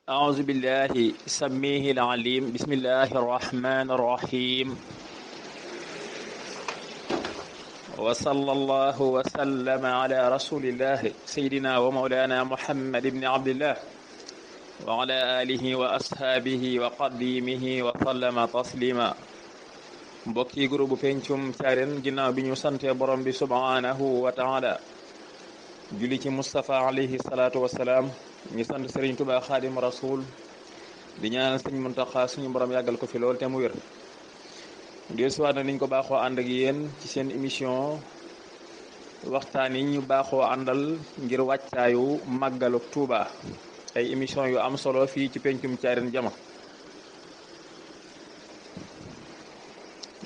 أعوذ بالله السميع العليم بسم الله الرحمن الرحيم وصلى الله وسلم على رسول الله سيدنا ومولانا محمد بن عبد الله وعلى آله وأصحابه وقديمه وسلم تسليما mbokki groupe pencum Thiarène ginnaaw bi ñu sante borom bi subhanahu wa taala julli ci Mustafa alayhi salaatu wasalaam ñu sant Serigne Touba Xaadim Rasul di ñaanal Serigne Muntaxa suñu borom yàggal ko fi lool te mu wér dellusiwaat na niñ ko baaxoo ànd ak yéen ci seen émission waxtaan yi ñu baaxoo àndal ngir wàccaayu màggalu Touba ay émission yu am solo fii ci pencum Thiarène Jama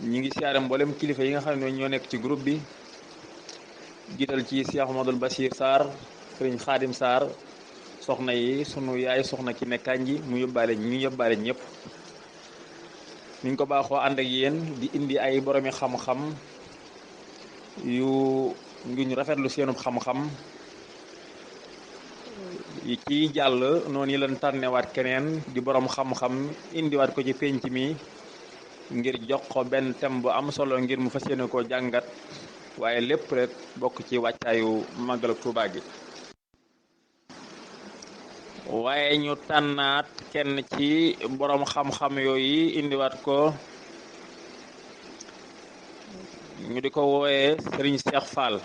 ñi ngi siyaare mboolem kilifa yi nga xam ne ñoo nekk ci groupe bi jiital ci Cheikh Ahmadul Bachir Sarr Serigne Khadim Sarr soxna yi sunu yaay soxna ki nekkaan ji ñu yóbbaale ñëpp niñ ko baaxoo ànd ak yéen di indi ay boromi xam-xam yu ngi ñu rafetlu seenub xam-xam yi ci jàll noonu yi lan tànnewaat keneen di borom xam-xam indiwaat ko ci penc mi ngir jox ko benn thème bu am solo ngir mu fas yéene koo jàngat waaye lépp rek bokk ci wàccaayu màggalu Tuubaa gi waaye ñu tànnaat kenn ci borom xam-xam yooyu indiwaat ko ñu di ko wooyee Serigne Cheikh Fall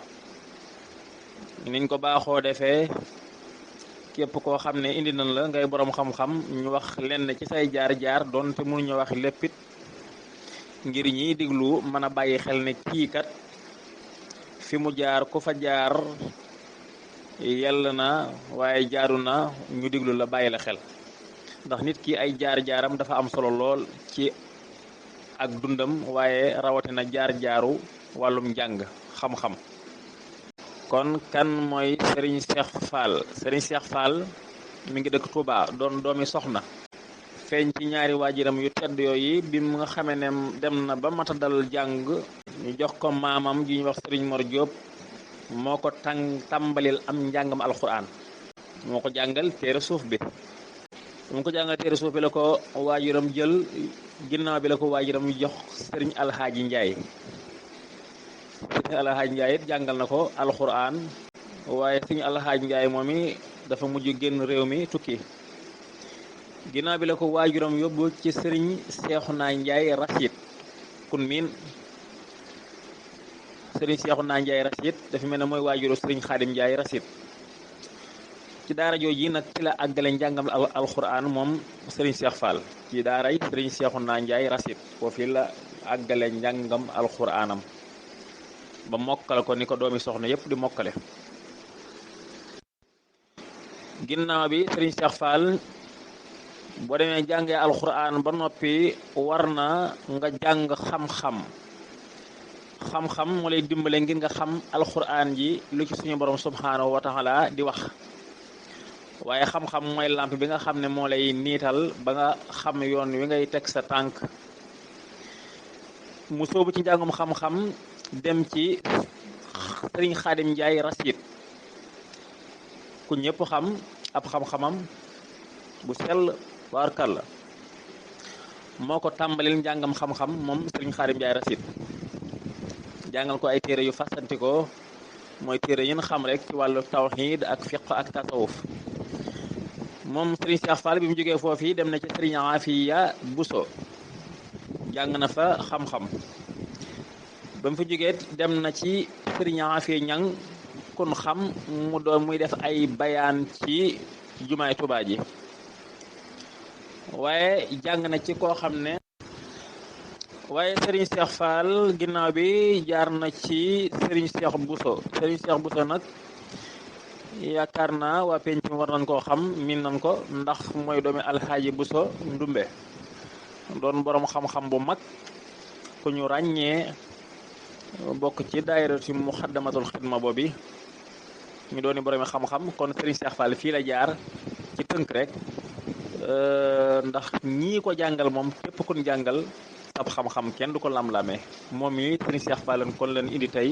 niñ ko baaxoo defee képp koo xam ne indi nañ la ngay borom xam-xam ñu wax lenn ci say jaar-jaar doonte mënuñu wax léppit ngir ñiy diglu mën a bàyyi xel ne kii kat fi mu jaar ku fa jaar yell na waaye jaaru na ñu diglu la bàyyi la xel ndax nit ki ay jaar-jaaram dafa am solo lool ci ak dundam waaye rawatina jaar-jaaru wàllum njàng xam-xam kon kan mooy Serigne Cheikh Fall Serigne Cheikh Fall mi ngi dëkk Touba doon doomi soxna feeñ ci ñaari waajuram yu tedd yooyu bi mu nga xamee ne dem na ba mata dal jàng ñu jox ko maamam ji ñuy wax Serigne Mor Diop moo ko tàmbalil am njàngam alxuraan moo ko jàngal téere suuf bi mu ko jàngal téere suuf bi la ko waajuram jël ginnaaw bi la ko waajuram jox Serigne Alhaaji Njaay Serigne Alhaaji Njaay it jàngal na ko alxuraan waaye Serigne Alhaaji Njaay moom i dafa mujj génn réew mi tukki ginnaaw bi la ko waajuram yóbbu ci Serigne Seexuna Njaay Rasid kun miin Serigne Seexuna Njaay Rasid dafa mel ne mooy waajuru Serigne Khadim Njaay Rasid ci daara jooji nag ci la àggale njàngam alxuraan moom Serigne Cheikh Fall ci daaray Serigne Seexuna Njaay Rasid foofu la àggale njàngam alxuraanam ba mokkale ko ni ko doomi soxna yépp di mokkale ginnaaw bi Serigne Cheikh Fall boo demee jàngee alxuraan ba noppi war na nga jàng xam-xam moo lay dimbale ngir nga xam alxuraan ji lu ci suñu borom subhanahu wa taala di wax waaye xam-xam mooy lamp bi nga xam ne moo lay niital ba nga xam yoon wi ngay teg sa tànk mu soobu ci njàngum xam-xam dem ci Serigne Khadim Njaay Rasid ku ñëpp xam ab xam-xamam bu sell waarkal la moo ko tàmbalil njàngam xam-xam moom Serigne Khadim Njaay Rasid jàngal ko ay téere yu fasantikoo mooy téere yin xam rek ci wàllu tawxiid ak fiqh ak tasawuf moom Serigne Cheikh Fall bi mu jógee foofu dem na ci Serigne Afiya Buso jàng na fa xam-xam ba mu fa jógee dem na ci Serigne Afiya Ñang kun xam mu doon muy def ay bayaan ci jumaay Tuubaa ji waaye jàng na ci koo xam ne waaye Serigne Cheikh Fall ginnaaw bi jaar na ci Serigne Cheikh Bousso nag yaakaar naa waa penc mi war nañ koo xam miin nañ ko ndax mooy doomi Alxaaji Bousso Ndumbe doon borom xam-xam bu mag ku ñu ràññee bokk ci daayiratu Muxaddamatul Xidma boobi ñu dooni boromi xam-xam kon Serigne Cheikh Fall fii la jaar ci tënk rek ndax ñii ko jàngal moom képp kun jàngal sab xam-xam kenn du ko lam-lamee moom yi sëriñ Cheikh Fall kon leen indi tey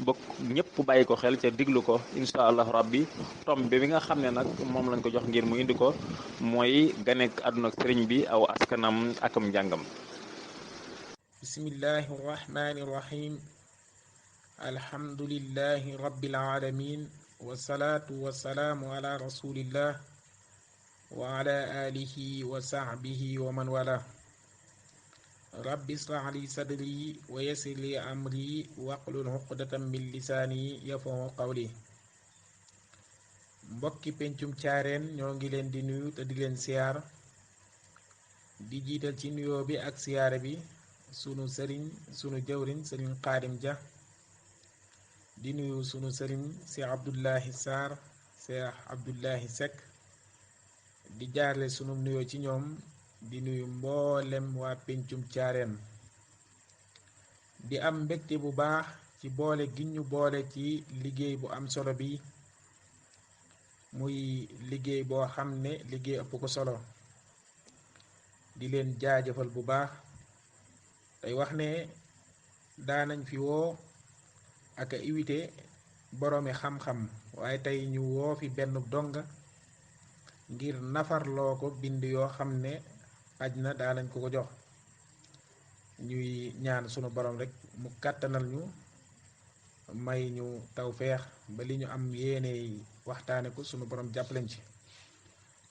bokk ñëpp bàyyi ko xel ca diglu ko incha allah rabbi tom bi nga xam ne nag moom lañ ko jox ngir mu indi ko mooy ganek àdduna ak sëriñ bi aw askanam akam njàngam. bismillahi rahmani rahim alhamdulillahi rabbil alamin wasalaatu wasalaamu ala rasulillah wa ala alihi wa sahbihi wa man wala rabbi israh li sadri wa yassir li amri waqlul uqdatan min lisaani yafqahu qawli. mbokki pencum caareen ñoo ngi leen di nuyu te di leen siyaar di jiital ci nuyoo bi ak siyaare bi sunu sëriñ sunu jëwriñ sëriñ Xaadim Ja, di nuyu sunu sëriñ Cheikh Abdullahi Sarr Cheikh Abdullahi Seck, di jaarle sunu nuyoo ci ñoom di nuyu mboolem waa pencum caareen di am mbégte bu baax ci boole gi ñu boole ci liggéey bu am solo bi, muy liggéey boo xam ne liggéey ëpp ko solo. di leen jaajëfal bu baax tey wax ne daanañ fi woo ak a invité boroomi xam-xam, waaye tey ñu woo fi benn donga ngir nafarloo ko bind yoo xam ne aj na daanañ ko jox. ñuy ñaan sunu borom rek mu kàttanal ñu, may ñu tawfeex ba li ñu am yéene waxtaane ko sunu borom jàppaleñ ci.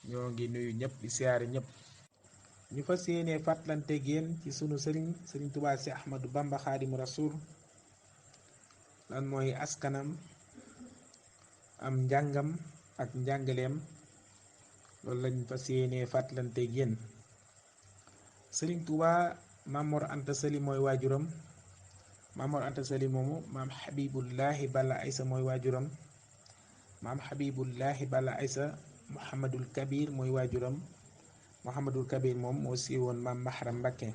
ñoo ngi nuyu ñëpp di siyaare ñëpp. ñu fas yéene fàttalante génn ci sunu sëriñ Tuubaa si Ahmadu Bamba Xaadimu Rasuul, lan mooy askanam, am njàngam ak njàngaleem, loolu lañ fas yéene fàttalante génn. sëriñ Tuubaa Maam Mor Anta Sali mooy waajuram. Maam Mor Anta Sali moomu maam Habibullahi Balla Aysa mooy waajuram. maam Habibullahi Balla Aysa Muhammadul Kabir mooy waajuram. Muhammadul Kabir moom moo siiwoon maam Mahram Mbakke.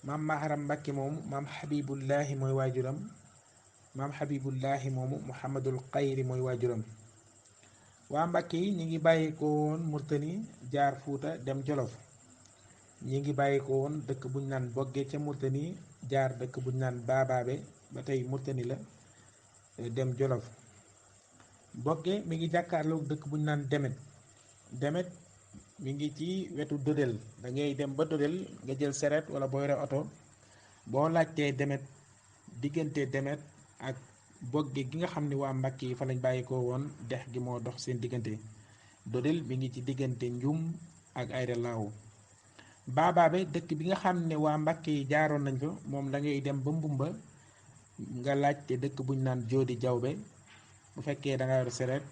maam Mahram Mbakke moomu maam Habibullahi mooy waajuram. maam Habibullahi moomu Muhammadul Xayri mooy waajuram. waa Mbakke yi ñi ngi bàyyi ko woon Murtani jaar Fuuta dem Jolof. ñi ngi bàyyi ko woon dëkk buñ naan Bogge ca Murtani jaar dëkk buñ naan Baabaabe ba tey Murtani la dem Jolof. Bogge mi ngi jàkkaarloog dëkk buñ naan Demet mi ngi ci wetu Dodel. da ngay dem ba Dodel nga jël seret wala boo yore oto, boo laajtee Demet, diggante Demet ak Bogge gi nga xam ne waa Mbàkke yi fa lañ bàyyi ko woon, dex gi moo dox seen diggante. Dodel mi ngi ci diggante Njum ak Ayda Laaw. Baabaabe dëkk bi nga xam ne waa Mbàkke yi jaaroon nañ fa, moom da ngay dem ba Mbumba nga laajte dëkk buñ naan Joodi Jawbe. bu fekkee da nga yor seret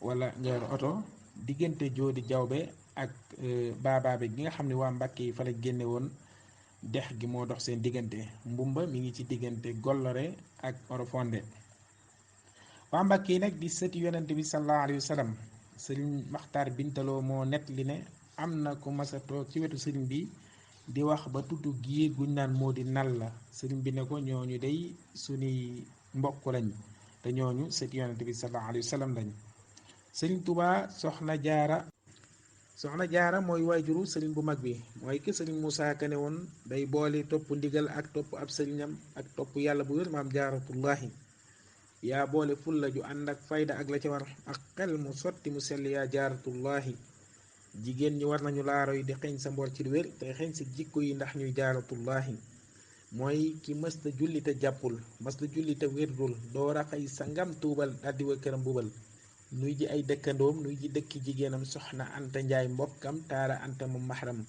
wala nga yor oto, diggante Joodi Jawbe ak Baabaabe gi nga xam ne waa Mbàkke yi fa lañ génne woon, dex gi moo dox seen diggante. Mbumba mi ngi ci diggante Gollore ak Orofonde. waa Mbàkke yi nag di sëti yonent bi sallallahu alayhi wa sallam. sëriñ Maxtaar Bintaloo moo nett li ne am na ku masa toog ci wetu sëriñ bi di wax ba tudd giir guñ naan moo di nal la. sëriñ bi ne ko ñooñu day suñuy mbokk lañ, te ñooñu sëti yonent bi sallallahu alayhi wa sallam lañ. sëriñ Tuubaa soxna jaara mooy waajuru sëriñ bu mag bi, mooy ki sëriñ Muusaa Ka ne woon day boole topp ndigal ak topp ab sëriñam ak topp yàlla bu wér. maam jaaratullaahi yaa boole fulla ju ànd ak fayda ak la ca war, ak xel mu sotti mu sell yaa jaaratullaahi. jigéen ñi war nañu laaro yi di xeeñ sa mboor ci lu wér te xeeñ si jikko yi ndax ñuy jaaratullaahi. mooy ki mësta julli te jàppul, mësta julli te wérdul, door a xëy sa ngam tuubal daldi wa këram bubal. nuy ji ay dëkkandoom, nuy ji dëkki jigéenam soxna Anta Njaay mbokkam, taala Anta mu maxram.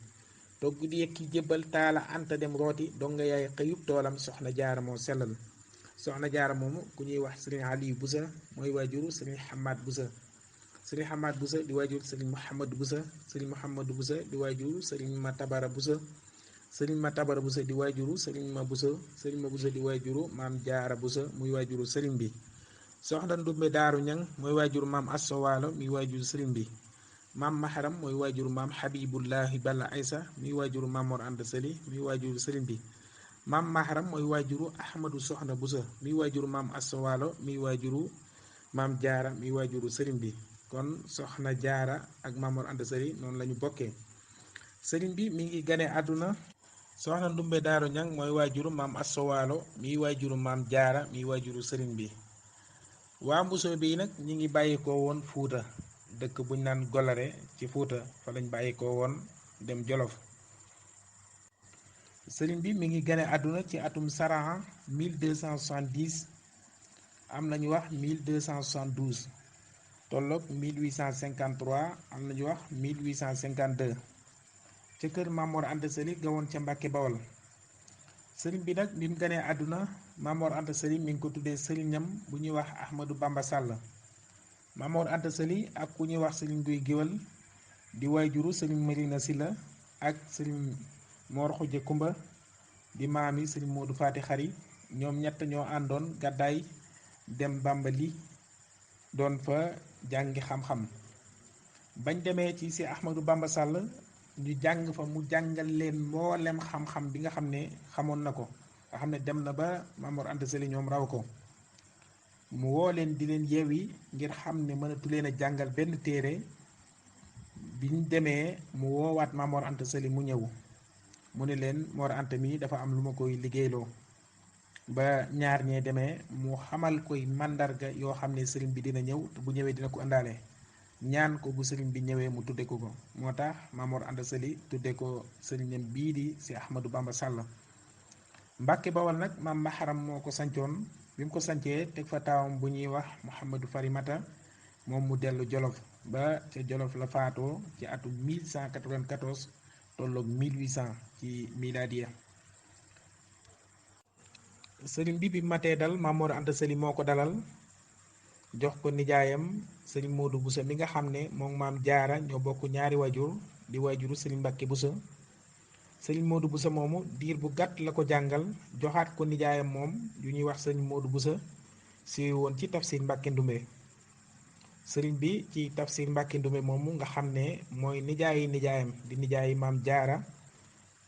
togg di yekki jébbal taala Anta dem rooti, donga yaay xëyub toolam soxna jaara moo sellal. soxna jaara moomu ku ñuy wax sëriñ Aliyu Busa mooy waajuru sëriñ Xamaat Busa. sëriñ Xamaat Busa di waajur sëriñ Muhammadu Busa. sëriñ Muhammadu Busa di waajuru sëriñ Ma Tabara Busa. sëriñ Ma Tabara Busa di waajuru sëriñ Ma Busa. sëriñ Ma Busa di waajuru maam Jaara Busa muy waajuru sëriñ bi. soxna Ndumbe Daaru Ñang mooy waajuru maam Asso Waalo muy waajuru sëriñ bi. maam Maharam mooy waajuru maam Habibullahi Balla Aysa muy waajuru maam Mor Anta Sali muy waajuru sëriñ bi. maam Maharam mooy waajuru Ahmadu Soxna Busa muy waajuru maam Asso Waalo muy waajuru maam Jaara muy waajuru sëriñ bi. kon soxna jaara ak maam Mor Anta Sali noonu la ñu bokkee. sëriñ bi mi ngi gane àdduna soxna Ndumbe Daaru Ñang mooy waajuru maam Asta Waalo miy waajuru maam Jaara miy waajuru sëriñ bi. waa Mbuso bi nag ñi ngi bàyyikoo woon Fuuta dëkk buñ naan Golare ci Fuuta fa lañ bàyyikoo woon dem Jolof. sëriñ bi mi ngi gane àdduna ci atum saraha 1270 am nañu wax 1272 tolloog 1853 am nañu wax 1852 ca kër Mamor Anta Sali ga woon ca Mbàkke Bawol. sëriñ bi nag bi mu ganee àdduna Mamor Anta Sali mi ngi ko tuddee sëriñam bu ñuy wax Ahmadou Bamba Sall. Mamor Anta Sali ak ku ñuy wax sëriñ Guy Géwal di waajuru sëriñ Marina Silla ak sëriñ Mor Xuja Kumba di maami sëriñ Moodu Faati Xari ñoom ñett ñoo àndoon gàddaay dem Bambali doon fa jàngi xam-xam. bañ demee ci si Ahmadou Bamba Sall ñu jàng fa mu jàngal leen mboolem xam-xam bi nga xam ne xamoon na ko nga xam ne dem na ba Mamor Anta Sali ñoom raw ko. mu woo leen di leen yeewi ngir xam ne mënatu leen a jàngal benn téere. biñ demee mu woowaat Mamor Anta Sali mu ñëw mu ne leen Mor Anta mi dafa am lu ma koy liggéeyloo. ba ñaar ñee demee mu xamal koy màndarga yoo xam ne sëriñ bi dina ñëw te bu ñëwee dina ko àndaale. ñaan ko bu sëriñ bi ñëwee mu tudde ko moo tax Mamor Anta Sali tudde ko sëriñam bii di si Ahmadou Bamba Sall. Mbàkke Bawol nag maam Maharam moo ko sancoon bi mu ko sancee teg fa taawam bu ñuy wax Mouhamadou Farimata moom mu dellu Jolof ba ca Jolof la faatoo ci atum 1194 tolloog 1800 ci miladiya. sëriñ bi matee dal Mamor Anta Sali moo ko dalal jox ko nijaayam sëriñ Modou Boussa mi nga xam ne moom maam Jaara ñoo bokk ñaari waajur di waajuru sëriñ Mbàkke Boussa. sëriñ Modou Boussa moomu diir bu gàtt la ko jàngal joxaat ko nijaayam moom yu ñuy wax sëriñ Modou Boussa si woon ci tafsir Mbàkke Ndumbe. sëriñ bi ci tafsir Mbàkke Ndumbe moomu nga xam ne mooy nijaayi nijaayam di nijaayi maam Jaara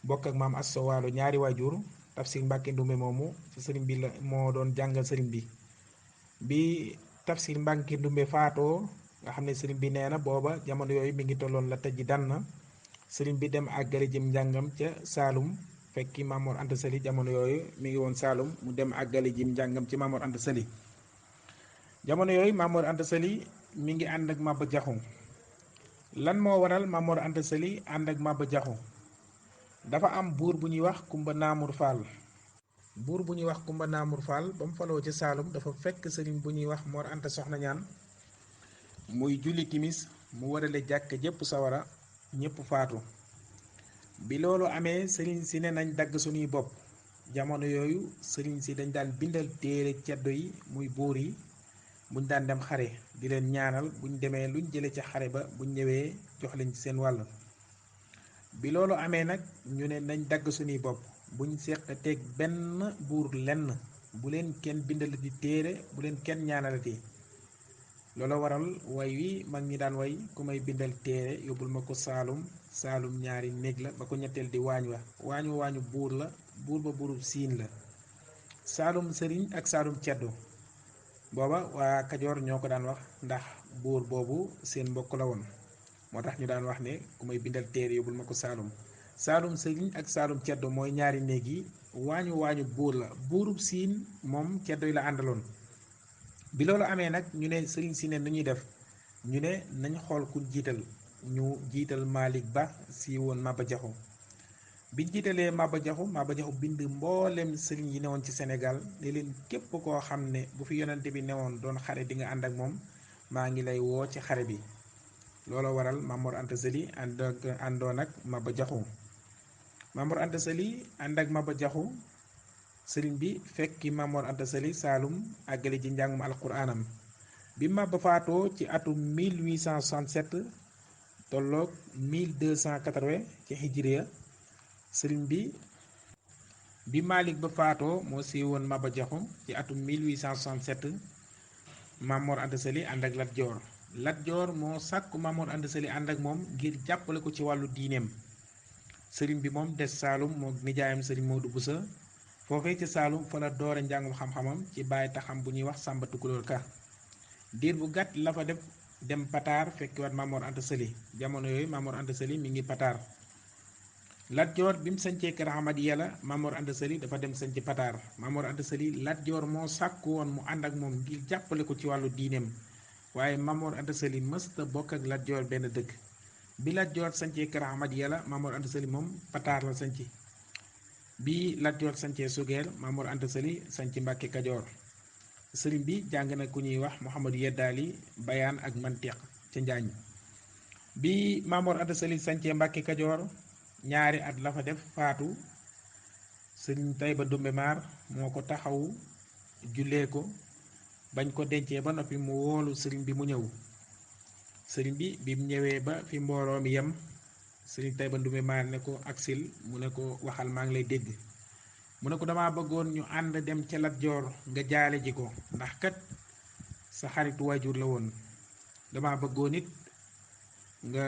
bokk ak maam Asta Waalo ñaari waajur. tafsir Mbàkke Ndumbe moomu ci sëriñ bi la moo doon jàngal sëriñ bi. bi tafsir Mbàkke Ndumbe faatoo nga xam ne sëriñ bi nee na booba jamono yooyu mi ngi tolloon la tëj dan na sëriñ bi dem àggale jëm njàngam ca Saalum fekki Mamor Anta Sali jamono yooyu mi ngi woon Saalum mu dem àggale jëm njàngam ci Mamor Anta Sali. jamono yooyu Mamor Anta Sali mi ngi ànd ak Maba Jaxu. lan moo waral Mamor Anta Sali ànd ak Maba Jaxu dafa am buur bu ñuy wax Kumba Naamur Fall. buur bu ñuy wax Kumba Naamur Fall ba mu faloo ci Saalum dafa fekk sëriñ bu ñuy wax Mor Anta Soxna Ñaan muy julli timis mu warale jàkk jépp sawara ñépp faatu. bi loolu amee sëriñ si ne nañ dagg suñuy bopp. jamono yooyu sëriñ si dañ daan bindal téere ceddo yi muy buur yi buñ daan dem xare di leen ñaanal buñ demee luñ jële ci xare ba buñ ñëwee jox leen ci seen wàll. bi loolu amee nag ñu ne nañ dagg suñuy bopp buñ seq teeg benn buur lenn bu leen kenn bindalati téere bu leen kenn ñaanalati. loolu waral way wi mag ñi daan way ku may bindal téere yóbbul ma ko Saalum Saalum ñaari néeg la ba ko ñetteel di waañ wa waañu buur la buur ba buurub siin la. Saalum sëriñ ak Saalum ceddo booba waa Kajoor ñoo ko daan wax ndax buur boobu seen mbokk la woon moo tax ñu daan wax ne ku may bindal téere yóbbul ma ko Saalum. Saalum sëriñ ak Saalum ceddo mooy ñaari néeg yi waañu buur la buurub siin moom ceddo yi la àndaloon. bi loolu amee nag ñu ne sëriñ si ne nu ñuy def ñu ne nañ xool ku jiital ñu jiital Malick Ba si woon Maba Jaxu. biñ jiitalee Maba Jaxu bind mboolem sëriñ yi newoon ci Sénégal ne leen képp koo xam ne bu fi yonante bi newoon doon xare di nga ànd ak moom maa ngi lay woo ci xare bi. looloo waral Mamor Anta Sali àndoon ak Maba Jaxu. Mamor Anta Sali ànd ak Maba Jaxu sëriñ bi fekki Mamor Anta Sali Saalum àggale ji njàngum alquraanam. bi Maba faatoo ci atum 1867 tolloog 1280 ci hijriya sëriñ bi Malick Ba faatoo moo siiwoon Maba Jaxu ci atum 1867 Mamor Anta Sali ànd ak Lat Joor. Lat Joor moo sàkku Mamor Anta Sali ànd ak moom ngir jàppale ko ci wàllu diineem. sëriñ bi moom des Saalum moo nijaayam sëriñ Modou Boussa foofee ci Saalum fa la doore njàngum xam-xamam ci bàyyi taxam bu ñuy wax Sàmba Tukulóor Ka. diir bu gàtt la fa def dem Pataar fekkiwaat Mamor Anta Sali jamono yooyu Mamor Anta Sali mi ngi Pataar. Lat Joor bi mu sañcee Kër Ahmad Yàlla Mamor Anta Sali dafa dem sañc Pataar. Mamor Anta Sali Lat Joor moo sàkku woon mu ànd ak moom ngir jàppale ko ci wàllu diineem waaye Mamor Anta Sali mësta bokk ak Lat Joor benn dëkk. bi Lat Joor sañcee Kër Ahmad Yàlla Mamor Anta Sali moom Pataar la sañc. bi Lat Joor sañcee Sugeel Mamor Anta Sali sañc Mbàkke Kajoor. sëriñ bi jàng na ku ñuy wax Mouhamadou Yeddaali bayaan ak mantiq ca Njaañ. bi Mamor Anta Sali sañcee Mbàkke Kajoor ñaari at la fa def faatu. sëriñ Tayba Dumbe Maar moo ko taxawu jullee ko bañ ko dencee ba noppi mu woolu sëriñ bi mu ñëw. sëriñ bi mu ñëwee ba fi mbooloo mi yem sëriñ Tayba Dumbe Maar ne ko aksil mu ne ko waxal maa ngi lay dégg. mu ne ko dama bëggoon ñu ànd dem ca Lat Joor nga jaale ji ko ndax kat sa xaritu waajur la woon. dama bëggoon it nga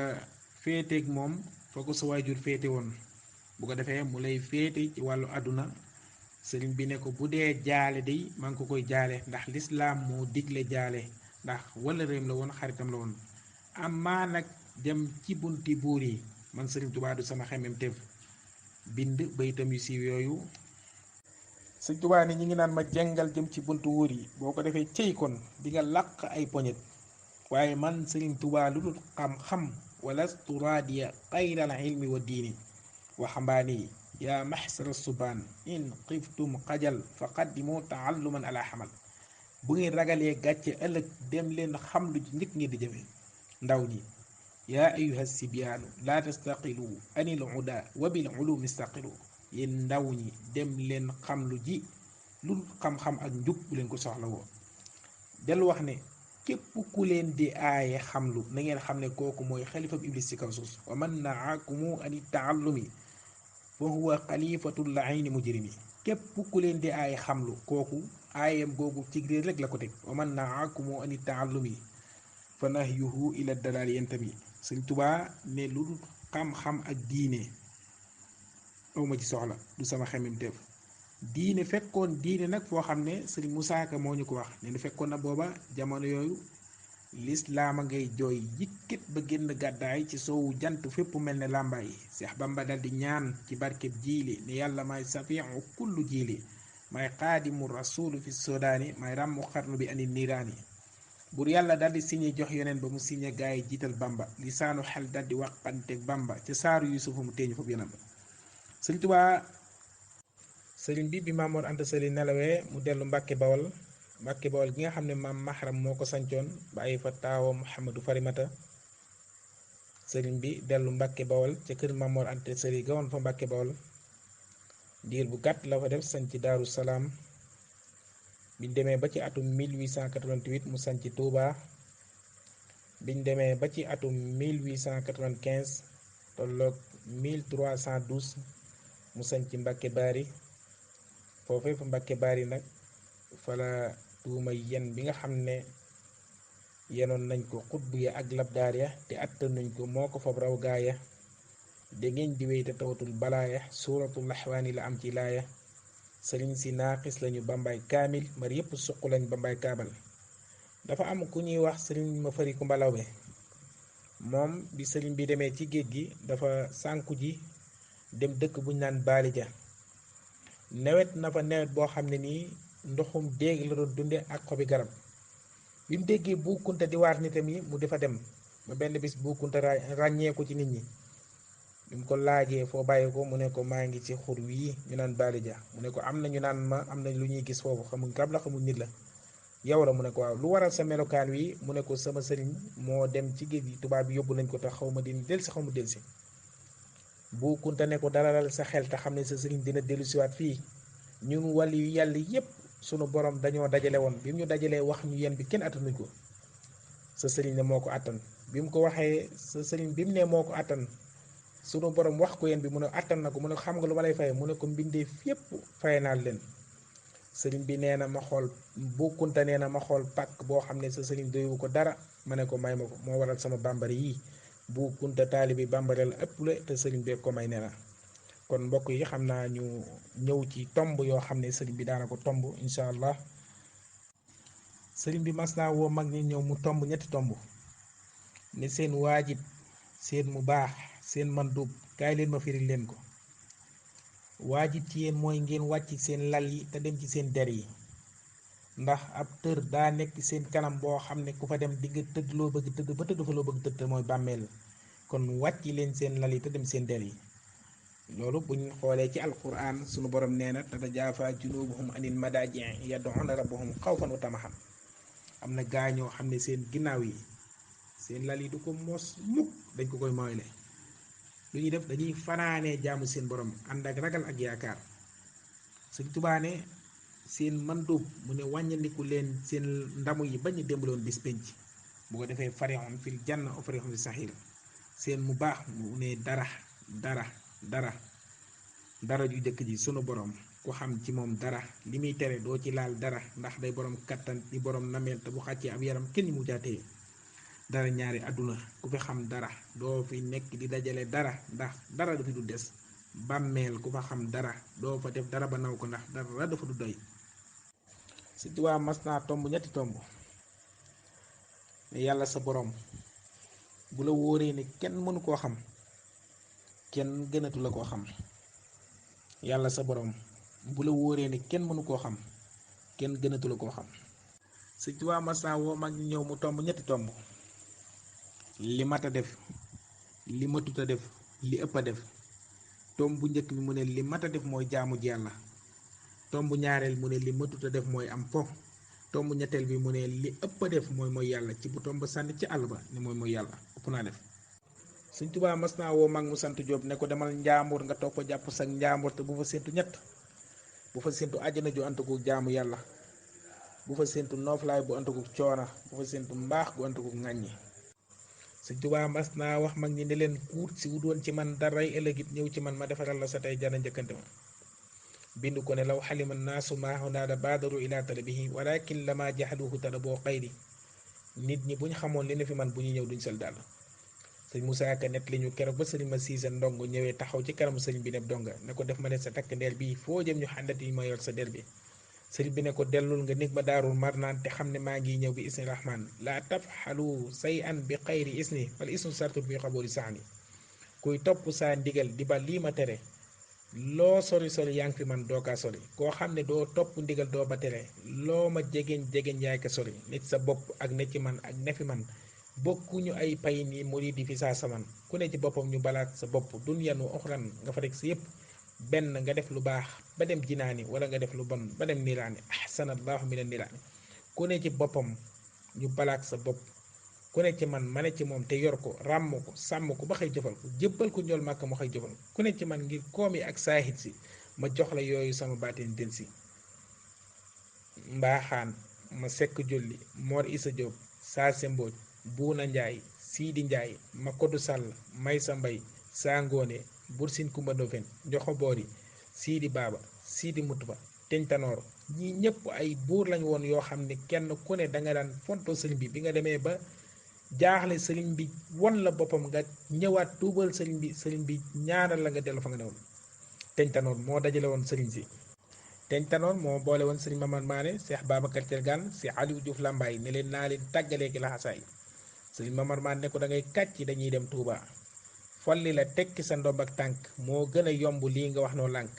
féeteeg moom foo ko sa waajur féete woon bu ko defee mu lay féete ci wàllu àdduna. sëriñ bi ne ko bu dee jaale day maa ngi ko koy jaale ndax lislaam moo digle jaale ndax wala réem la woon xaritam la woon. amaa nag dem ci bunti buur yi man sëriñ Tuubaa du sama xemmemteef. bind bayitam yu siiw yooyu. sëriñ Tuubaa ni ñi ngi naan ma jengal jëm ci buntu wuur yi boo ko defee cëy kon di nga làq ay poñet waaye man sëriñ Tuubaa lu dul xam-xam wala turaadiya xayral ilmi wa diini waxambaani yaa maxsara subaan in xiftum xajal fa qaddimu taalluman ala xamal. bu ngeen ragalee gàcce ëllëg dem leen xam lu njëkk ngeen di jëfe. ndaw ñi yaa ayuha sibyaanu laa tastaqilu anil uda wa bil ulumi staqilu. yéen ndaw ñi dem leen xam lu ji lu xam-xam ak njub bu leen ko soxla woo. del wax ne képp ku leen di aaye xamlu na ngeen xam ne kooku mooy xalifab iblis ci kaw suuf. wa man naakumu ani taallumi fa huwa xalifatul laayni mujrimi. képp ku leen di aaye xamlu kooku aayam googu ci réer rek la ko teg. wa man naakumu ani taallumi fa nahyuhu ila dalaal yentami. Sëñ Tuubaa ne lu dul xam-xam ak diine awma ci soxla du sama xemmemteef. diine fekkoon diine nag foo xam ne sëriñ Musaa Ka moo ñu ko wax ne fekkoon na booba jamono yooyu lislaama ngay jooy yëkkat ba génn gàddaay ci soowu jant fépp mel ne làmbaay. Seex Bamba dal di ñaan ci barkeb jiili ne yàlla may safiu kullu jiili may xaadimu rasulu fi sodaani may ràmmu xarnu bi ani niiraani. bur yàlla dal di signé jox yoneen ba mu signé gaa yi jiital Bamba lisaanu xel dal di waxanteeg Bamba ca saaru Yuusufa mu teeñu foofu yoneen ba. Sëriñ Tuubaa sëriñ bi Mamor Anta Sali nelawee mu dellu Mbàkke Bawol. Mbàkke Bawol gi nga xam ne maam Mahram moo ko sancoon ba ay fa taawa Muhammadu Farimata. sëriñ bi dellu Mbàkke Bawol ca kër Mamor Anta Sali ga woon fa Mbàkke Bawol. diir bu gàtt la fa def sanc Daaru Salaam. biñ demee ba ci atum 1888 mu sanc Touba. biñ demee ba ci atum 1895 tolloog 1312 mu sanc Mbàkke Baari. foofee fa Mbàkke Baari nag fala tuuma yen bi nga xam ne yenoon nañ ko xutbu ya ak labdaar ya te attanuñ ko moo ko fab raw gaaya. da ngeen di wéy te tawatul balaaya suuratul laxwaani la am ci laaya. sëriñ si naaqis lañu bambaay kaamil mbar yépp suq lañ bambaay kaabal. dafa am ku ñuy wax sëriñ ma fari ku mbalaw be moom bi sëriñ bi demee ci géej gi dafa sànku ji dem dëkk buñ naan baali ja. nawet na fa nawet boo xam ne nii ndoxum déeg la doon dunde ak xobi garab. bi mu déggee buukunta di waar nitam yi mu defa dem ba benn bis buukunta ràññee ko ci nit ñi. bi mu ko laajee foo bàyyi ko mu ne ko maa ngi ci xur wii ñu naan baali ja. mu ne ko am na ñu naan ma am na lu ñuy gis foofu xamuñ rab la xamuñ nit la yow la. mu ne ko waaw lu waral sa melokaan wi mu ne ko sama sëriñ moo dem ci géej gi tubaab bi yóbbu nañ ko tax xaw ma dina delsi xaw ma delsi. buukunta ne ko dalal sa xel te xam ne sa sëriñ dina dellu siwaat fii. ñun wàll yu yàlla yépp sunu borom dañoo dajale woon bi mu ñu dajalee wax ñu yen bi kenn attanuñ ko. sa sëriñ ne moo ko attan. bi mu ko waxee sa sëriñ bi mu ne moo ko attan sunu borom wax ko yen bi mu ne attan na ko mu ne xam nga lu ma lay faye mu ne ko mbindeef yépp faye naa leen. sëriñ bi nee na ma xool buukunta nee na ma xool pàkk boo xam ne sa sëriñ doywu ko dara ma ne ko may ma ko moo waral sama bambara yii. buukunta taalibi bambara la ëpp la te sëriñ bee ko may nee na. kon mbokk yi xam naa ñu ñëw ci tomb yoo xam ne sëriñ bi daana ko tomb incha allah. sëriñ bi mas naa woo mag ñi ñëw mu tomb ñetti tomb ne seen waajib seen mu baax seen mandub kaay leen ma firil leen ko. waajib ci yéen mooy ngeen wàcc seen lal yi te dem ci seen der yi, ndax ab tër daa nekk seen kanam boo xam ne ku fa dem di nga tëdd loo bëgg tëdd ba tëdd fa loo bëgg tëdd mooy bàmmeel. kon wàcc leen seen lal yi te dem seen der yi. loolu buñ xoolee ci alquran sunu borom nee na tatajaafaa junubuhum anil madaaji' yad'uuna rabbahum xawfan wa tamaxan. am na gaa ñoo xam ne seen ginnaaw yi seen lal yi du ko mos mukk, dañ ko koy moyle. lu ñuy def dañuy fanaanee jaamu seen borom ànd ak ragal ak yaakaar. Sëñ Tuubaa ne seen mandóob mu ne wàññandiku leen seen ndamu yi bañ a démbaloon bis penc, bu ko defee farihun fil janna wa farihun fis saxiir. seen mu baax mu ne dara ju jëkk ji sunu borom ku xam ci moom dara li muy tere doo ci laal dara, ndax day borom kattan di borom nameel te bu xàccee ab yaram kenn mu jaatee. dara ñaari àdduna ku fi xam dara doo fi nekk di dajale dara, ndax dara du fi du des. bàmmeel ku fa xam dara doo fa def dara ba naw ko, ndax dara dafa du doy. Sëñ Tuubaa mas naa tomb ñetti tomb ne yàlla sa borom bu la wóoree ne kenn mënu koo xam, kenn gënatu la koo xam. yàlla sa borom bu la wóoree ne kenn mënu koo xam, kenn gënatu la koo xam. Sëñ Tuubaa mas naa woo mag ñëw mu tomb ñetti tomb: li mat a def, li matut a def, li ëpp a def. tomb bu njëkk bi mu ne li mat a def mooy jaamu ji yàlla. tomb ñaareel mu ne li matut a def mooy am po. tomb ñetteel bi mu ne li ëpp a def mooy yàlla, ci bu tomb sànni ci àll ba ne mooy yàlla ëpp naa def. Sëñ Tuubaa mas naa woo mag mu sant Jóob ne ko demal njaambur nga toog fa jàpp sag njaambur te bu fa séentu ñett: bu fa séentu àjjana ju antuko jaamu yàlla, bu fa séentu nooflaay bu antuko coona, bu fa séentu mbaax gu antuko ŋàññi. Sëñ Tuubaa mas naa wax mag ñi ne leen kuut si wutoon ci man daray ëllëgit ñëw ci man ma defaral la sa tey jana njëkkante ma. bind ko ne law xalima naasu maahu naada baadaru ila talabihi walakin lama jaxaluhu talaboo xayri. nit ñi buñ xamoon li ne fi man bu ñu ñëw duñ sel daal. sëñ Musaa Ka net li ñu keroog ba sëriñ ma siise ndongo ñëwee taxaw ci kanamu sëriñ bi ne donga ne ko def ma ne sa takk ndeer bii foo jëm ñu xàndati ma yor sa der bi. sëriñ bi ne ko dellul nga nig ma daarul marnaan te xam ne maa ngi ñëw bi isni rahman laa tafxalu say an bi xayri isni wala isnu sartul fi xaboori saani. kuy topp saa ndigal di ba lii ma tere loo sori sori yaa ngi fi man doo kaa sori. koo xam ne doo topp ndigal doo ba tere loo ma jegeñ jegeñ yaay ka sori. ne ci sa bopp ak ne ci man ak ne fi man bokkuñu ay pay ni murid di fi saa saman. ku ne ci boppam ñu balaat sa bopp dunyan wa uxran nga fa rek sa yëpp. benn nga def lu baax ba dem jinaani wala nga def lu bon ba dem niiraani ahsanallahu mina niiraani. ku ne ci boppam ñu balaat sa bopp, ku ne ci man ma ne ci moom te yor ko ràmm ko sàmm ko ba xëy jëfal ko jébbal ko ñool màkk ma xëy jëfal ko. ku ne ci man ngir koom yi ak saahit si ma jox la yooyu sama baatin den si. mbaaxaan ma sekk jolli Mor Isa Jóob saa sembooj buuna njaay siidi njaay ma koddu sàll may sa mbay saa ngoone bursin kumba ndofen njoxo boori siidi baaba siidi mutuba teñ tanoor. ñii ñëpp ay buur lañ woon yoo xam ne kenn ku ne danga daan fonto sëriñ bi nga demee ba jaaxle sëriñ bi won la boppam nga ñëwaat tuubal sëriñ bi ñaanal la nga dellu fa nga newoon. teñ tanoor moo dajale woon sëriñ si. teñ tanoor moo boole woon sëriñ Mamar Maane, Cheikh Babacar Thiergane, Cheikh Aliou Diouf Lambaye ne leen naa leen tàggalee ki laxasaay. sëriñ Mamar Maane ne ko da ngay kàcc dañuy dem Touba. folli la tekki sa ndomb ak tànk moo gën a yomb lii nga wax noo lànk.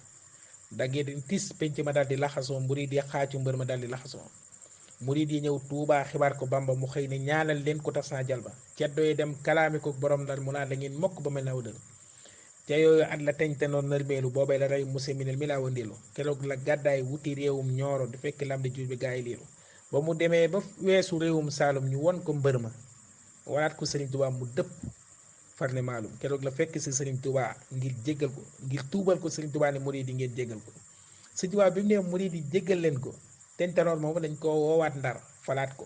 dangeen di tis penc ma daal di laxasoo murid yi xaacu mbër ma daal di laxasoo. murid yi ñëw Touba xibaar ko Bamba mu xëy ne ñaanal leen ko tas naa jalba. ceddo yi dem kalaami ko borom ndar mu naan da ngeen mokk ba mel na wëdal. ca yooyu at la teñ tanoor nërmeelu boobay la rey muse minel mi laa wandilu. keroog la gàddaay wuti réewum ñooro di fekk lam di jur bi gaa yi liiru. ba mu demee ba weesu réewum Saalum ñu won ko mbër ma waraat ko Sëriñ Tuubaa mu dëpp farne maalum. keroog la fekk si Sëriñ Tuubaa ngir jéggal ko ngir tuubal ko. Sëriñ Tuubaa ne murid yi ngeen jéggal ko. Sëriñ Tuubaa bi mu ne murid yi jéggal leen ko teñ tanoor moomu dañ koo woowaat ndar falaat ko.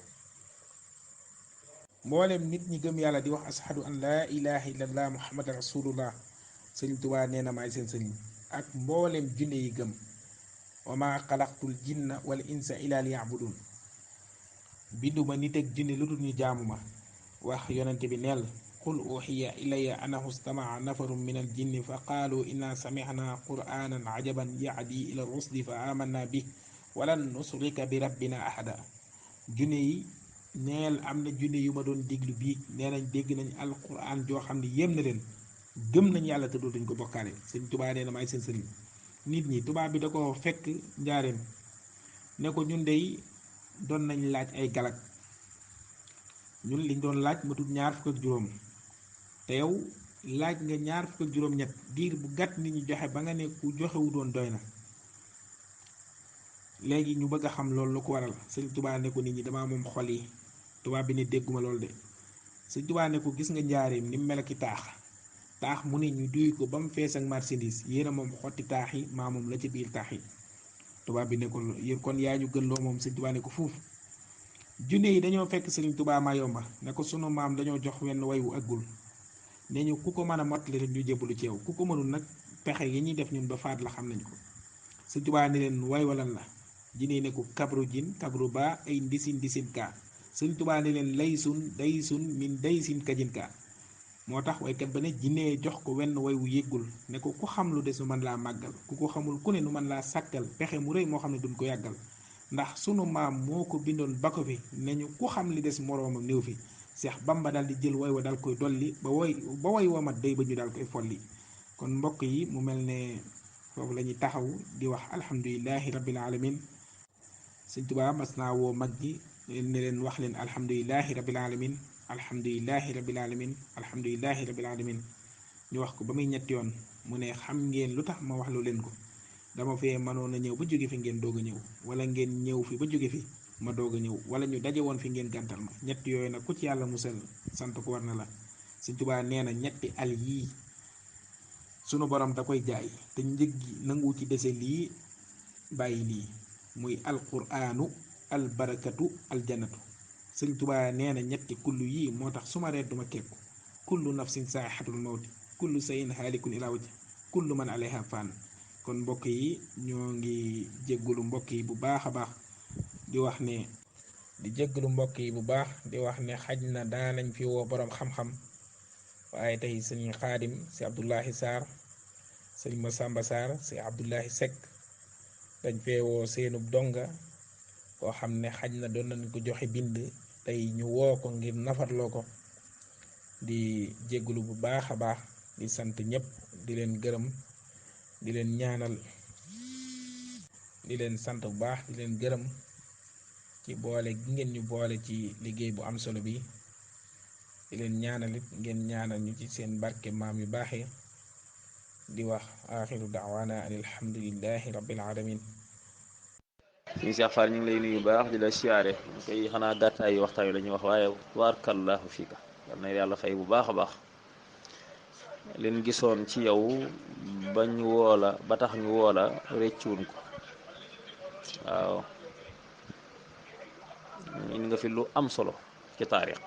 mboolem nit ñi gëm yàlla di wax ashadu an laa ilaha illallah muhammad rasulullah Sëriñ Tuubaa nee na maay seen sëriñ ak mboolem junne yi gëm. wa ma xalaqtul jinna wal insa illa liya'budun. binduma nit ak jinne lu dul ñu jaamu ma. wax yonente bi neel qul uxiya ilayya annahu stamaa nafarun min al jinni fa qaalu inna samixna qur'anan ajaban yahdi ila rusdi fa amanna bih walan nusrika bi rabbina ahada. junne yi neel am na junne yu ma doon déglu bii nee nañ dégg nañ alquran joo xam ne yéem na leen gëm nañ yàlla te dootuñ ko bokkaale. Sëriñ Tuubaa nee na maay seen sëriñ nit ñi tubaab bi da ko fekk njaareem ne ko ñun dey doon nañ laaj ay galak, ñun liñ doon laaj matut ñaar fukk ak juróom, te yow laaj nga ñaar fukk ak juróom ñett diir bu gàtt nit ñi joxe ba nga ne ku joxewu doon doy na. léegi ñu bëgg a xam loolu lu ko waral. sëñ Tuubaa ne ko nit ñi dama moom xol yi. tubaab bi ne dégguma loolu de. sëñ Tuubaa ne ko gis nga njaareem ni mu mel ki taax, taax mu ne ñu duy ko ba mu fees ak marchandise, yéen a moom xotti taax yi, maa moom la ci biir taax yi. tubaab bi ne ko yéen kon yaa ñu gën loo moom. sëñ Tuubaa ne ko fuuf. junne yi dañoo fekk sëriñ Tuubaa Mayomba ne ko sunu maam dañoo jox wenn way wu aggul, ne ñu ku ko mën a mottali rek ñu jébbalu ci yow, ku ko mënul nag pexe yi ñuy def ñun ba faat la xam nañ ko. sëñ Tuubaa ne leen way walan la. jinne ne ko kabru jin kabru ba ay ndisin ndisin kaa. sëñ Tuubaa ne leen lay sun day sun min day sin kajin kaa. moo tax waykat ba ne jinne jox ko wenn way wu yéggul ne ko ku xam lu des nu mën laa màggal, ku ko xamul ku ne nu mën laa sàkkal pexe mu rëy moo xam ne duñ ko yàggal. ndax sunu maam moo ko bindoon ba ko fi ne ñu ku xam li des moroomam néew fi. Seex Bamba daal di jël way wa daal koy dolli ba way wa mat day ba ñu daal koy folli. kon mbokk yi mu mel ne foofu la ñuy taxaw di wax alhamdulilahi rabbil alamin. sëñ Tuubaa mas naa woo mag gi ne leen wax leen alhamdulilahi rabbil alamin, alhamdulilahi rabbil alamin, alhamdulilahi rabbil alamin. ñu wax ko ba muy ñetti yoon mu ne xam ngeen lu tax ma wax loo leen ko. dama fee mënoon a ñëw ba jóge fi ngeen doog a ñëw, wala ngeen ñëw fi ba jóge fi ma doog a ñëw, wala ñu daje woon fi ngeen gàntal ma. ñett yooyu nag ku ci yàlla musal sant ko war na la. sëñ Tuubaa nee na ñetti al yii sunu borom da koy jaay te njëg gi nangu ci dese lii bàyyi lii, muy alquraanu albarakatu aljannatu. sëñ Tuubaa nee na ñetti kullu yii moo tax su ma reet duma kekku. kullu nafsin saaxatul mawti, kullu sayin haalikun ilaa wajhi, kullu man alayha faan. kon mbokk yi ñoo ngi jéggalu mbokk yi bu baax a baax di wax ne xaj na daanañ fi woo boroom xam-xam, waaye tey sëñ Xaadim si Abdullahi Sarr, sëñ Masamba Sarr si Abdullahi Seck dañ fee woo seenub donga koo xam ne xaj na doon nañ ko joxe bind, tey ñu woo ko ngir nafarloo ko. di jéggalu bu baax a baax, di sant ñëpp, di leen gërëm, di leen ñaanal, di leen sant bu baax, di leen gërëm ci boole gi ngeen ñu boole ci liggéey bu am solo bi. di leen ñaanal it ngeen ñaanal ñu ci seen barke maam yu baaxee. di wax axiru daawaana an alhamdulillahi rabbil alamin. suñu Cheikh Fall ñu ngi lay nuyu baax di la siyaare koy xanaa gàttaay waxtaan wi la ñuy wax, waaye tubaarkallaahu fiika, yal na yàlla fay bu baax a baax. leen gisoon ci yow bañ woola ba tax ñu woola réccuwun ko. waaw indi nga fi lu am solo ci taarix,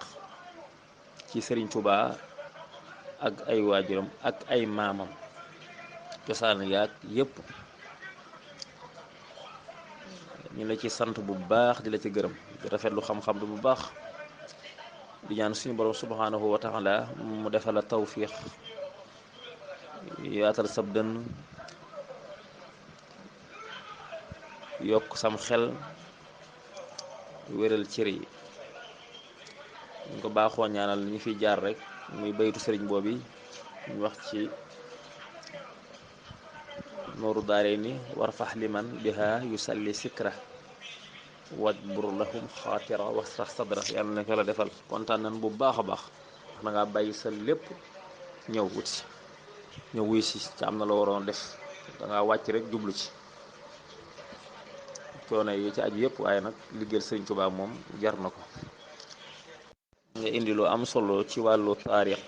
ci Sëriñ Tuubaa ak ay waajuram ak ay maamam, cosaan yaag yépp. ñu la ci sant bu baax, di la ci gërëm, di rafetlu xam-xam bi bu baax, di ñaan suñu borom subhanahu wa taala mu defal la tawfiix, yaatal sab dënn, yokk sam xel, wéral cër yi. ñu ko baaxoo ñaanal ñi fi jaar rek, muy baytu sëriñ boobi ñu wax ci nooru daare ni warfax liman biha yusalli sikra wajbur lahum xaatira wasrax sadra. yàlla na ko la defal. kontaan nañ bu baax a baax, wax na ngaa bàyyi sa lépp ñëw wut si, ñëw wuy si ci am na la waroon def, dangaa wàcc rek jublu ci coono yi ci aju yëpp, waaye nag liggéeyal Sëriñ Tuubaa moom jar na ko. nga indi lu am solo ci wàllu taarix,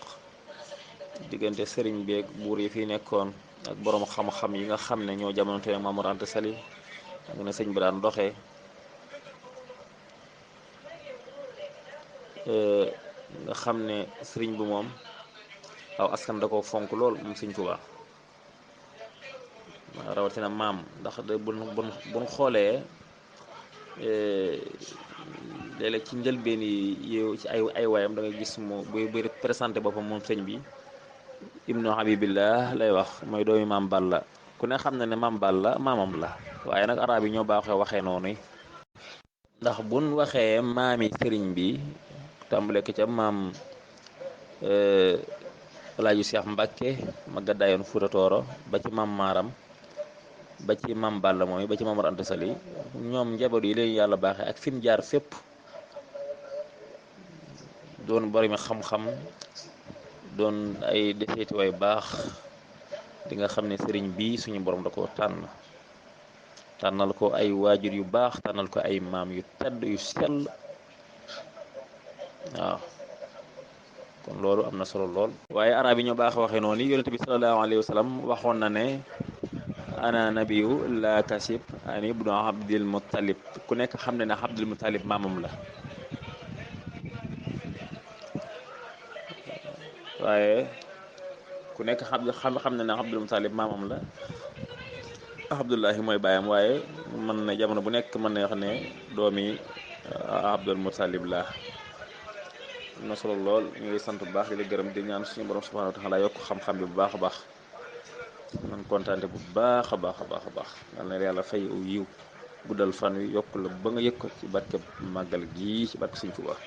diggante sëriñ beeg buur yi fi nekkoon ak boroom xam-xam yi nga xam ne ñoo jamonante ak Maam Mor Anta Sali, ak ne sëñ bi daan doxee. nga xam ne sëriñ bi moom aw askan da ko fonk lool moom Sëriñ Tuubaa, rawatina maam, ndax de buñ xoolee léeg-léeg ci njëlbeen yi yow ci ay waayam da ngay gis mu buy présenté boppam moom sëñ bi ibnu habibillah lay wax, mooy doomi maam Balla. ku ne xam na ne maam Balla maamam la, waaye nag arab yi ñoo baaxee waxee noonu, ndax buñ waxee maami sëriñ bi tàmbale ko ca maam Alaaji Seex Mbàkke ma gàddaayoon Fuuta Tooro ba ci maam Maaram, ba ci Mam Balla mooy ba ci Mamar Anta Sali ñoom njaboot yi leen yàlla baaxee ak fi mu jaar fépp doon boromi xam-xam doon ay deseeti way baax di nga xam ne sëriñ bii suñu borom da ko tànnal ko ay waajur yu baax tànnal ko ay maam yu tedd yu sell waaw kon loolu am na solo lool. waaye arab yi ñoo baax waxee noonu yonent bi sallallahu alayhi wa sallam waxoon na ne ana nabiyu la kasib ani ibnu abdil muttalib ku nekk xam ne ne abdul muttalib maamam la waaye ku nekk xam ne ne abdul muttalib maamam la abdullahi mooy baayam waaye mën na jamono bu nekk mën na wax ne doomi abdul muttalib la am na solo lool ñu ngi sant bu baax di la gërëm di ñaan suñu borom subhanahu wa taala yokk xam-xam bi bu baax a baax man kontaante bu baax a baax a baax a baax yal na yàlla fay aw yiw guddal fan wi yokk la ba nga yëg ko ci barke màggal gii ci barke Sëñ Tuubaa